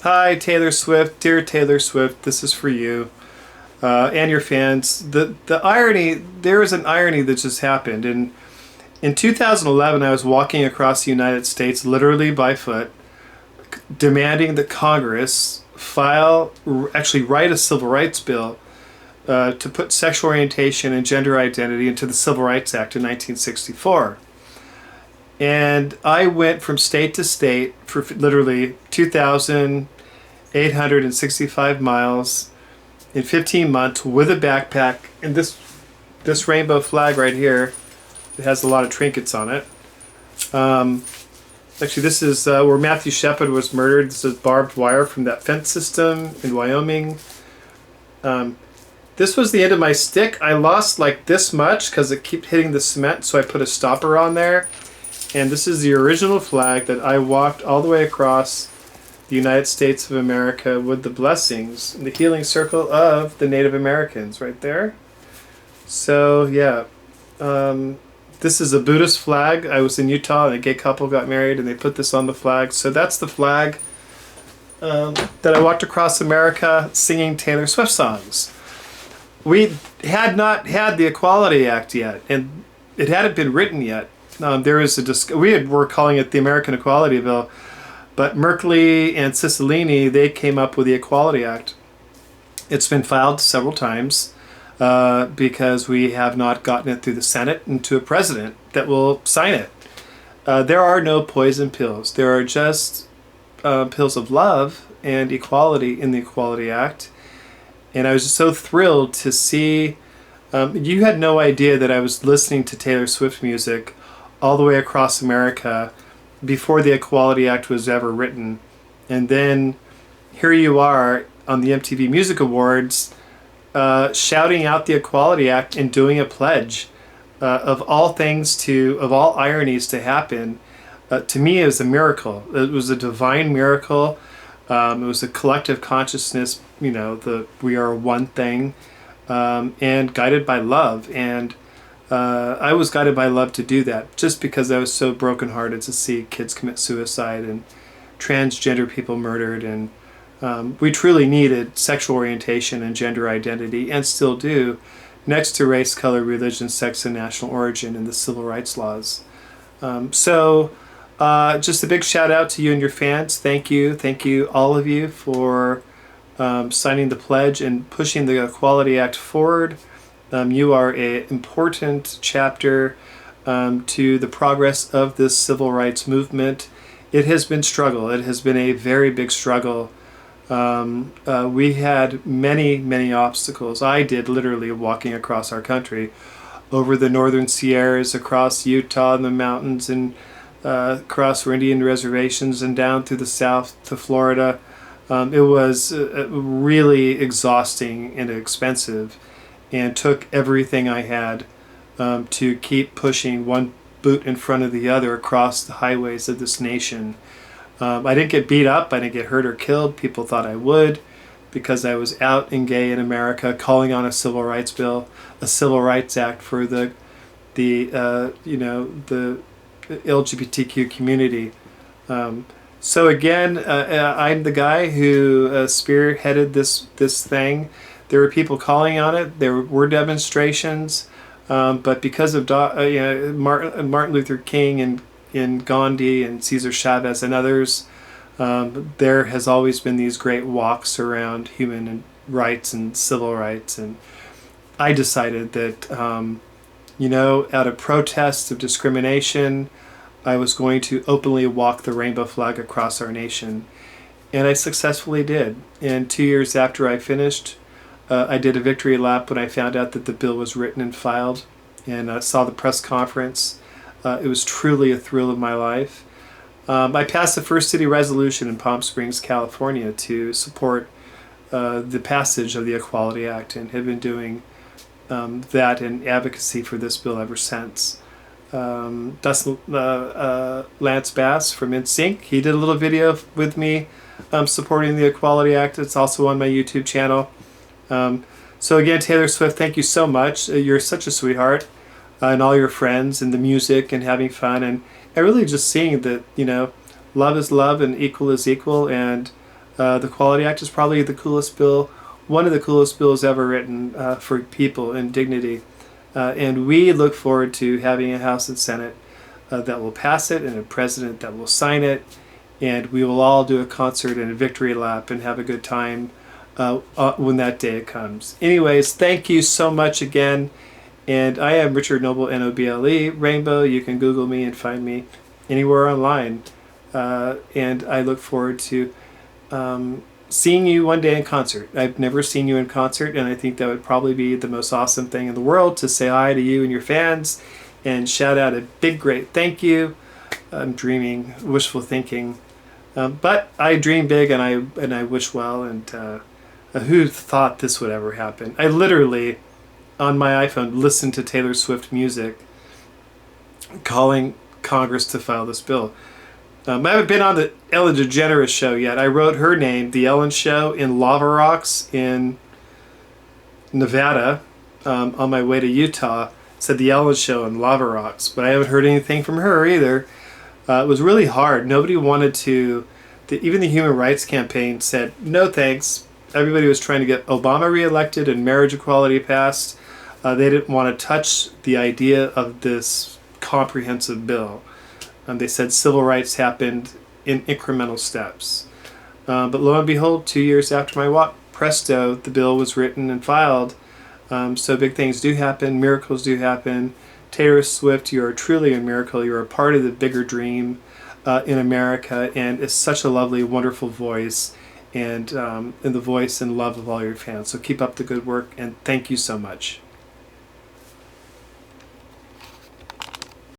Hi, Taylor Swift, dear Taylor Swift. This is for you and your fans. The irony there is an irony that just happened. In 2011, I was walking across the United States, literally by foot, demanding that Congress actually write a civil rights bill to put sexual orientation and gender identity into the Civil Rights Act in 1964. And I went from state to state for literally 2,865 miles in 15 months with a backpack and this rainbow flag right here. It has a lot of trinkets on it. Um, Actually, this is where Matthew Shepard was murdered. This is barbed wire from that fence system in Wyoming. Um, this was the end of my stick. I lost like this much because it kept hitting the cement, so I put a stopper on there. And this is the original flag that I walked all the way across the United States of America with the blessings and the healing circle of the Native Americans right there. So, yeah. This is a Buddhist flag. I was in Utah and a gay couple got married and they put this on the flag. So that's the flag that I walked across America singing Taylor Swift songs. We had not had the Equality Act yet, and it hadn't been written yet. There was were calling it the American Equality Bill, but Merkley and Cicilline, they came up with the Equality Act. It's been filed several times because we have not gotten it through the Senate and to a president that will sign it. There are no poison pills. There are just pills of love and equality in the Equality Act. And I was so thrilled to see. You had no idea that I was listening to Taylor Swift music all the way across America before the Equality Act was ever written. And then here you are on the MTV Music Awards shouting out the Equality Act and doing a pledge of all ironies to happen. To me, it was a miracle. It was a divine miracle. It was a collective consciousness, we are one thing, and guided by love. And I was guided by love to do that, just because I was so brokenhearted to see kids commit suicide and transgender people murdered. And we truly needed sexual orientation and gender identity, and still do, next to race, color, religion, sex, and national origin in the civil rights laws. Just a big shout out to you and your fans. Thank you, all of you, for signing the pledge and pushing the Equality Act forward. You are an important chapter to the progress of this civil rights movement. It has been struggle. It has been a very big struggle. We had many obstacles. I did, literally, walking across our country, over the northern Sierras, across Utah and the mountains, and across Indian reservations, and down through the south to Florida. It was really exhausting and expensive, and took everything I had to keep pushing one boot in front of the other across the highways of this nation. I didn't get beat up, I didn't get hurt or killed. People thought I would, because I was out and gay in America, calling on a civil rights bill, a civil rights act for the LGBTQ community. So again, I'm the guy who spearheaded this thing. There were people calling on it. There were demonstrations, but because of Martin Luther King and Gandhi and Cesar Chavez and others, there has always been these great walks around human rights and civil rights. And I decided that, out of protest of discrimination, I was going to openly walk the rainbow flag across our nation. And I successfully did. And 2 years after I finished, I did a victory lap when I found out that the bill was written and filed, and saw the press conference. It was truly a thrill of my life. I passed the first city resolution in Palm Springs, California, to support the passage of the Equality Act, and have been doing that in advocacy for this bill ever since. Lance Bass from NSYNC, he did a little video with me supporting the Equality Act. It's also on my YouTube channel. So again, Taylor Swift, thank you so much. You're such a sweetheart, and all your friends, and the music, and having fun, and really just seeing that love is love and equal is equal, and The Quality Act is probably the coolest bill, one of the coolest bills ever written for people and dignity. And we look forward to having a House and Senate that will pass it and a president that will sign it. And we will all do a concert and a victory lap and have a good time when that day comes. Anyways, thank you so much again. And I am Richard Noble, N-O-B-L-E, Rainbow. You can Google me and find me anywhere online. And I look forward to seeing you one day in concert. I've never seen you in concert, and I think that would probably be the most awesome thing in the world, to say hi to you and your fans and shout out a big, great thank you. I'm dreaming, wishful thinking. But I dream big, and I wish well, and who thought this would ever happen? I literally, on my iPhone, listened to Taylor Swift music calling Congress to file this bill. I haven't been on the Ellen DeGeneres show yet. I wrote her name, The Ellen Show, in lava rocks in Nevada on my way to Utah. It said The Ellen Show in lava rocks, but I haven't heard anything from her either. It was really hard. Nobody wanted to, even the Human Rights Campaign said, no thanks. Everybody was trying to get Obama reelected and marriage equality passed. They didn't want to touch the idea of this comprehensive bill. They said civil rights happened in incremental steps. But lo and behold, 2 years after my walk, presto, the bill was written and filed. So big things do happen, miracles do happen. Taylor Swift, you are truly a miracle. You're a part of the bigger dream in America, and it's such a lovely, wonderful voice, and the voice and love of all your fans. So keep up the good work, and thank you so much.